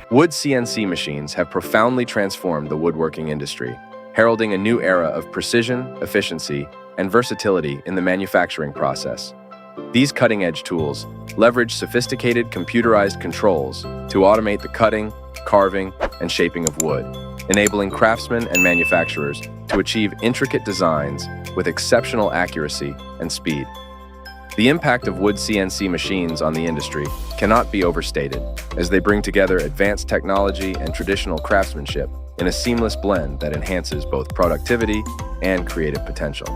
Wood CNC machines have profoundly transformed the woodworking industry, heralding a new era of precision, efficiency, and versatility in the manufacturing process. These cutting-edge tools leverage sophisticated computerized controls to automate the cutting, carving, and shaping of wood, enabling craftsmen and manufacturers to achieve intricate designs with exceptional accuracy and speed. The impact of Wood CNC machines on the industry cannot be overstated, as they bring together advanced technology and traditional craftsmanship in a seamless blend that enhances both productivity and creative potential.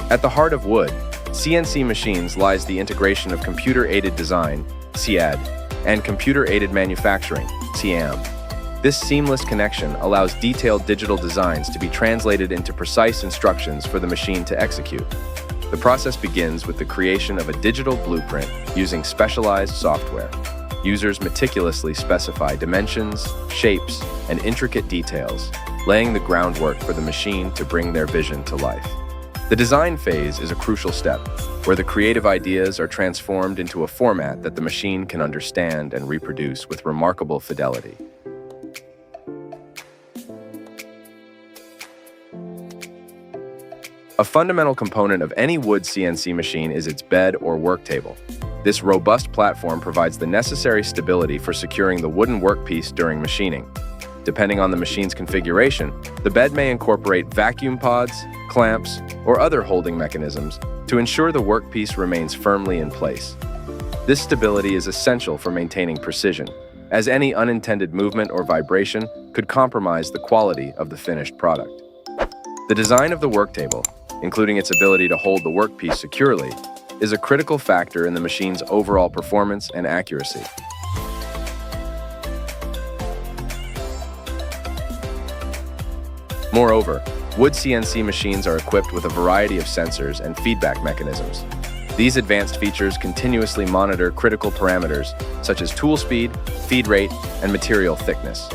At the heart of Wood CNC machines lies the integration of computer-aided design, CAD, and computer-aided manufacturing, CAM. This seamless connection allows detailed digital designs to be translated into precise instructions for the machine to execute. The process begins with the creation of a digital blueprint using specialized software. Users meticulously specify dimensions, shapes, and intricate details, laying the groundwork for the machine to bring their vision to life. The design phase is a crucial step, where the creative ideas are transformed into a format that the machine can understand and reproduce with remarkable fidelity. A fundamental component of any Wood CNC machine is its bed or work table. This robust platform provides the necessary stability for securing the wooden workpiece during machining. Depending on the machine's configuration, the bed may incorporate vacuum pods, clamps, or other holding mechanisms to ensure the workpiece remains firmly in place. This stability is essential for maintaining precision, as any unintended movement or vibration could compromise the quality of the finished product. The design of the work table, including its ability to hold the workpiece securely, is a critical factor in the machine's overall performance and accuracy. Moreover, Wood CNC machines are equipped with a variety of sensors and feedback mechanisms. These advanced features continuously monitor critical parameters such as tool speed, feed rate, and material thickness.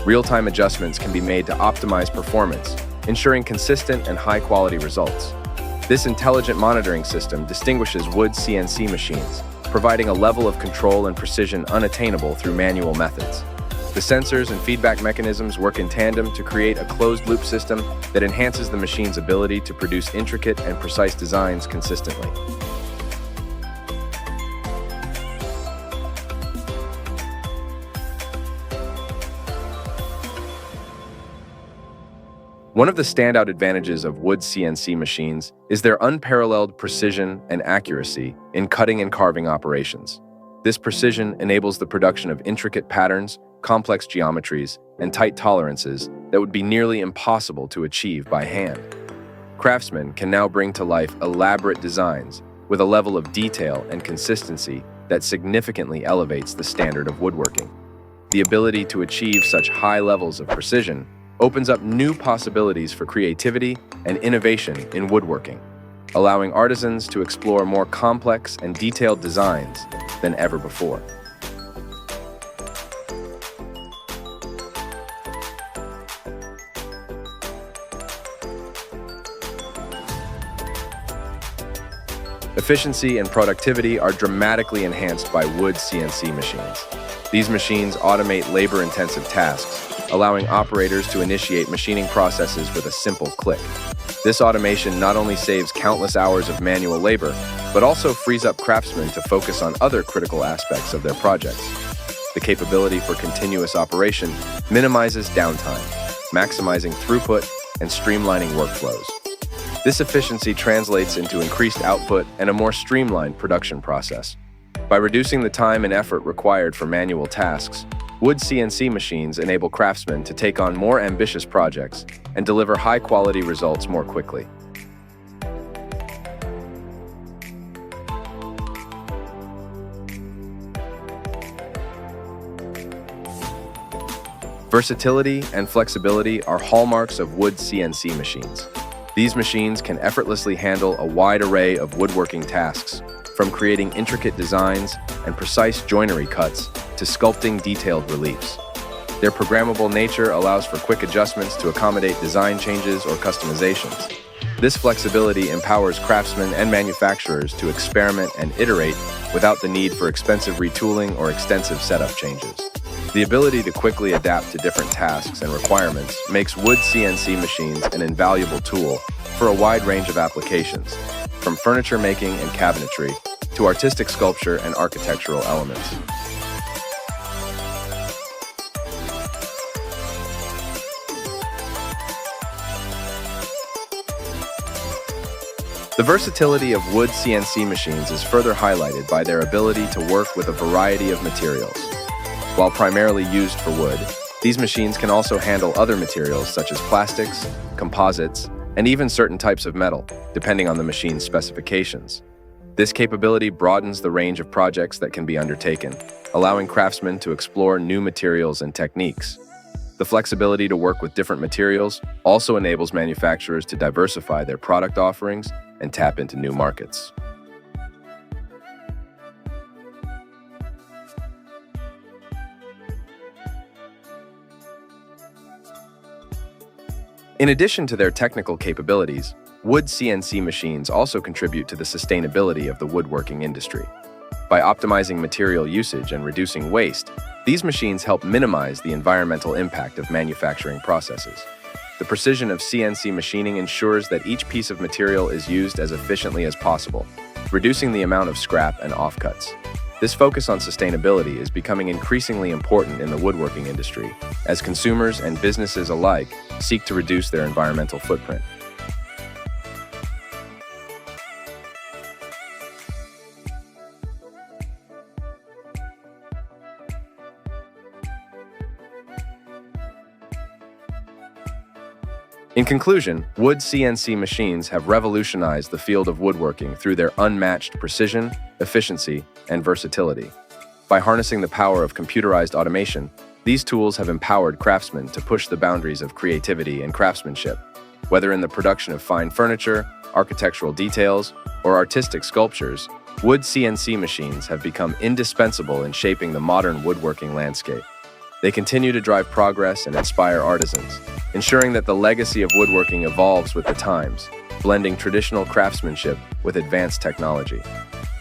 Real-time adjustments can be made to optimize performance, ensuring consistent and high-quality results. This intelligent monitoring system distinguishes Wood CNC machines, providing a level of control and precision unattainable through manual methods. The sensors and feedback mechanisms work in tandem to create a closed-loop system that enhances the machine's ability to produce intricate and precise designs consistently. One of the standout advantages of Wood CNC machines is their unparalleled precision and accuracy in cutting and carving operations. This precision enables the production of intricate patterns, complex geometries, and tight tolerances that would be nearly impossible to achieve by hand. Craftsmen can now bring to life elaborate designs with a level of detail and consistency that significantly elevates the standard of woodworking. The ability to achieve such high levels of precision opens up new possibilities for creativity and innovation in woodworking, allowing artisans to explore more complex and detailed designs than ever before. Efficiency and productivity are dramatically enhanced by Wood CNC machines. These machines automate labor-intensive tasks, allowing operators to initiate machining processes with a simple click. This automation not only saves countless hours of manual labor, but also frees up craftsmen to focus on other critical aspects of their projects. The capability for continuous operation minimizes downtime, maximizing throughput and streamlining workflows. This efficiency translates into increased output and a more streamlined production process. By reducing the time and effort required for manual tasks, Wood CNC machines enable craftsmen to take on more ambitious projects and deliver high-quality results more quickly. Versatility and flexibility are hallmarks of Wood CNC machines. These machines can effortlessly handle a wide array of woodworking tasks, from creating intricate designs and precise joinery cuts to sculpting detailed reliefs. Their programmable nature allows for quick adjustments to accommodate design changes or customizations. This flexibility empowers craftsmen and manufacturers to experiment and iterate without the need for expensive retooling or extensive setup changes. The ability to quickly adapt to different tasks and requirements makes Wood CNC machines an invaluable tool for a wide range of applications, from furniture making and cabinetry to artistic sculpture and architectural elements. The versatility of Wood CNC machines is further highlighted by their ability to work with a variety of materials. While primarily used for wood, these machines can also handle other materials such as plastics, composites, and even certain types of metal, depending on the machine's specifications. This capability broadens the range of projects that can be undertaken, allowing craftsmen to explore new materials and techniques. The flexibility to work with different materials also enables manufacturers to diversify their product offerings and tap into new markets. In addition to their technical capabilities, Wood CNC machines also contribute to the sustainability of the woodworking industry. By optimizing material usage and reducing waste, these machines help minimize the environmental impact of manufacturing processes. The precision of CNC machining ensures that each piece of material is used as efficiently as possible, reducing the amount of scrap and offcuts. This focus on sustainability is becoming increasingly important in the woodworking industry, as consumers and businesses alike seek to reduce their environmental footprint. In conclusion, Wood CNC machines have revolutionized the field of woodworking through their unmatched precision, efficiency, and versatility. By harnessing the power of computerized automation, these tools have empowered craftsmen to push the boundaries of creativity and craftsmanship. Whether in the production of fine furniture, architectural details, or artistic sculptures, Wood CNC machines have become indispensable in shaping the modern woodworking landscape. They continue to drive progress and inspire artisans, ensuring that the legacy of woodworking evolves with the times, blending traditional craftsmanship with advanced technology.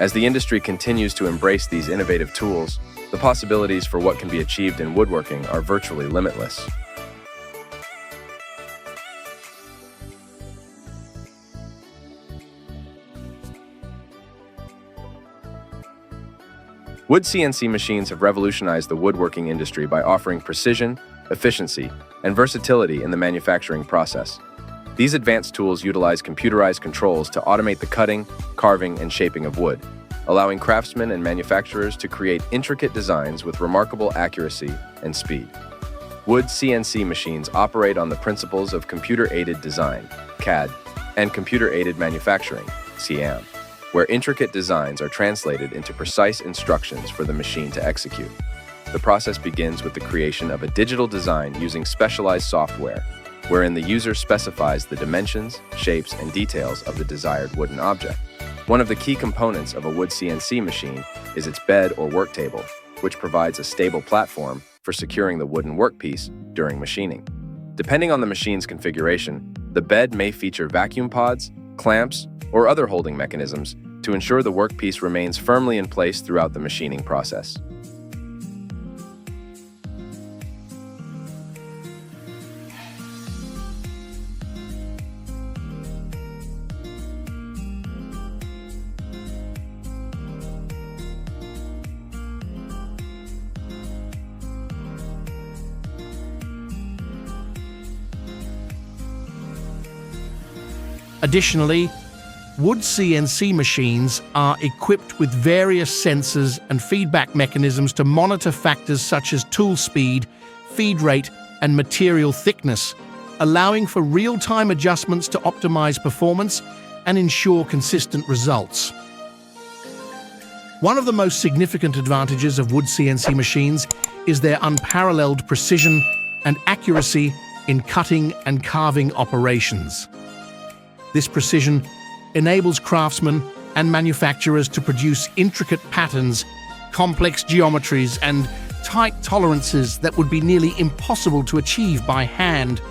As the industry continues to embrace these innovative tools, the possibilities for what can be achieved in woodworking are virtually limitless. Wood CNC machines have revolutionized the woodworking industry by offering precision, efficiency, and versatility in the manufacturing process. These advanced tools utilize computerized controls to automate the cutting, carving, and shaping of wood, allowing craftsmen and manufacturers to create intricate designs with remarkable accuracy and speed. Wood CNC machines operate on the principles of computer-aided design, CAD, and computer-aided manufacturing, CAM, where intricate designs are translated into precise instructions for the machine to execute. The process begins with the creation of a digital design using specialized software, wherein the user specifies the dimensions, shapes, and details of the desired wooden object. One of the key components of a Wood CNC machine is its bed or work table, which provides a stable platform for securing the wooden workpiece during machining. Depending on the machine's configuration, the bed may feature vacuum pods, clamps, or other holding mechanisms to ensure the workpiece remains firmly in place throughout the machining process. Additionally, Wood CNC machines are equipped with various sensors and feedback mechanisms to monitor factors such as tool speed, feed rate, and material thickness, allowing for real-time adjustments to optimize performance and ensure consistent results. One of the most significant advantages of Wood CNC machines is their unparalleled precision and accuracy in cutting and carving operations. This precision enables craftsmen and manufacturers to produce intricate patterns, complex geometries, and tight tolerances that would be nearly impossible to achieve by hand.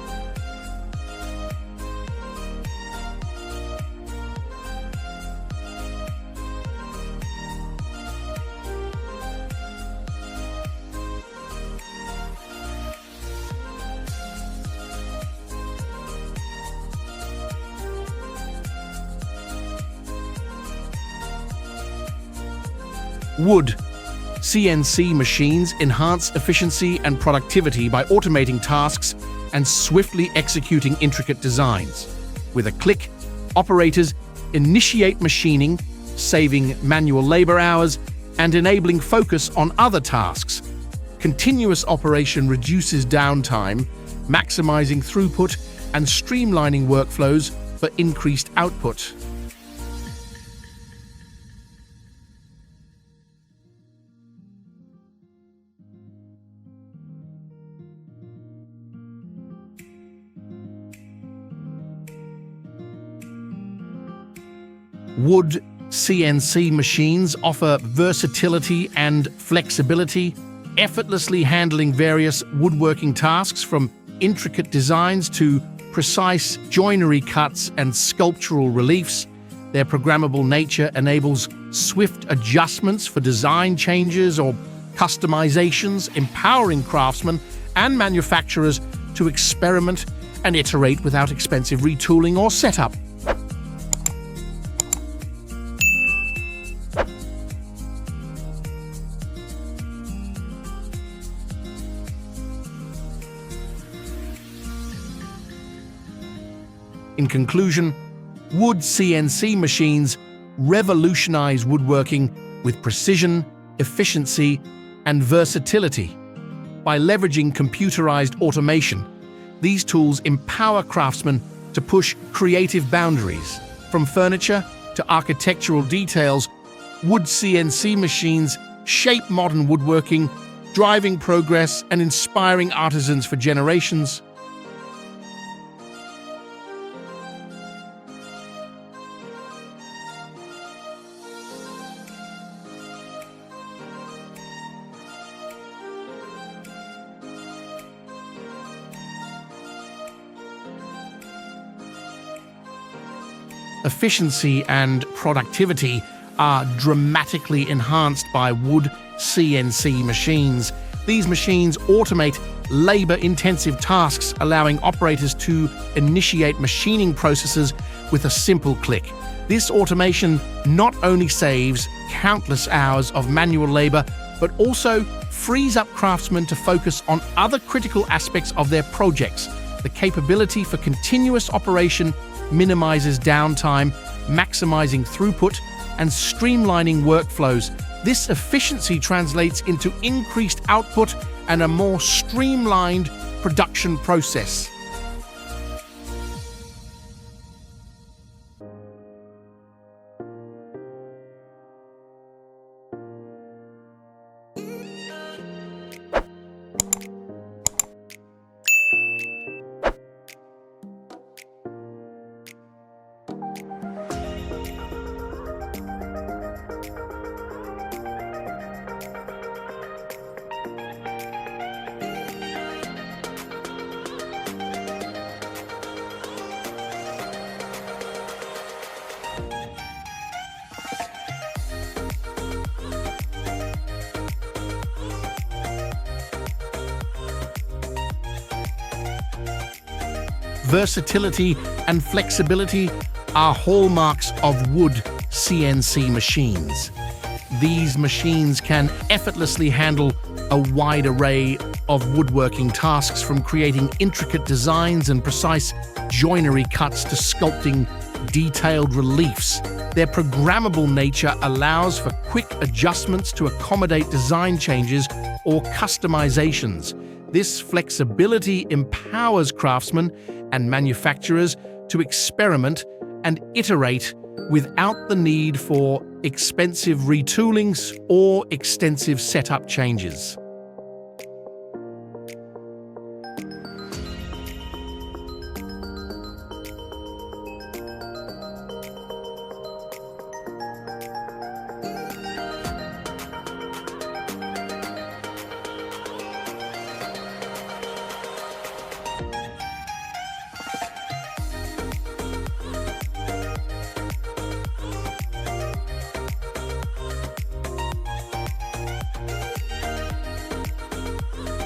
Wood CNC machines enhance efficiency and productivity by automating tasks and swiftly executing intricate designs. With a click, operators initiate machining, saving manual labor hours and enabling focus on other tasks. Continuous operation reduces downtime, maximizing throughput and streamlining workflows for increased output. Wood CNC machines offer versatility and flexibility, effortlessly handling various woodworking tasks from intricate designs to precise joinery cuts and sculptural reliefs. Their programmable nature enables swift adjustments for design changes or customizations, empowering craftsmen and manufacturers to experiment and iterate without expensive retooling or setup. In conclusion, Wood CNC machines revolutionize woodworking with precision, efficiency, and versatility. By leveraging computerized automation, these tools empower craftsmen to push creative boundaries. From furniture to architectural details, Wood CNC machines shape modern woodworking, driving progress and inspiring artisans for generations. Efficiency and productivity are dramatically enhanced by Wood CNC machines. These machines automate labor-intensive tasks, allowing operators to initiate machining processes with a simple click. This automation not only saves countless hours of manual labor, but also frees up craftsmen to focus on other critical aspects of their projects. The capability for continuous operation minimizes downtime, maximizing throughput, and streamlining workflows. This efficiency translates into increased output and a more streamlined production process. Versatility and flexibility are hallmarks of Wood CNC machines. These machines can effortlessly handle a wide array of woodworking tasks, from creating intricate designs and precise joinery cuts to sculpting detailed reliefs. Their programmable nature allows for quick adjustments to accommodate design changes or customizations. This flexibility empowers craftsmen and manufacturers to experiment and iterate without the need for expensive retoolings or extensive setup changes.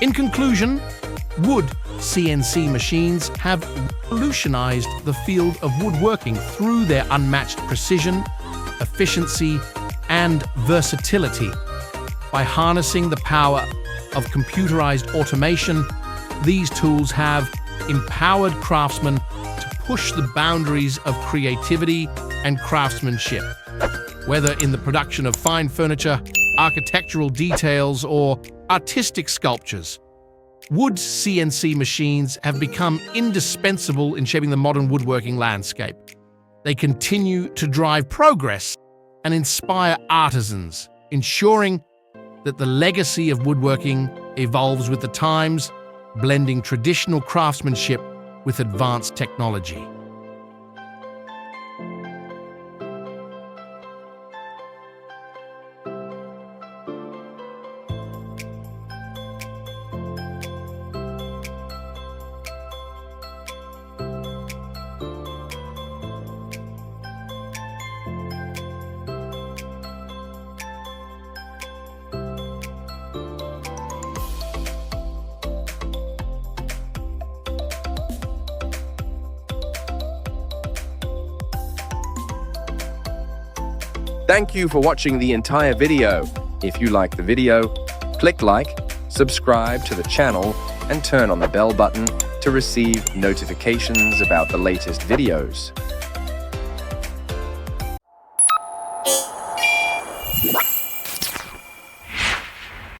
In conclusion, Wood CNC machines have revolutionized the field of woodworking through their unmatched precision, efficiency, and versatility. By harnessing the power of computerized automation, these tools have empowered craftsmen to push the boundaries of creativity and craftsmanship. Whether in the production of fine furniture, architectural details, or artistic sculptures, Wood CNC machines have become indispensable in shaping the modern woodworking landscape. They continue to drive progress and inspire artisans, ensuring that the legacy of woodworking evolves with the times, blending traditional craftsmanship with advanced technology. Thank you for watching the entire video. If you like the video, click like, subscribe to the channel, and turn on the bell button to receive notifications about the latest videos.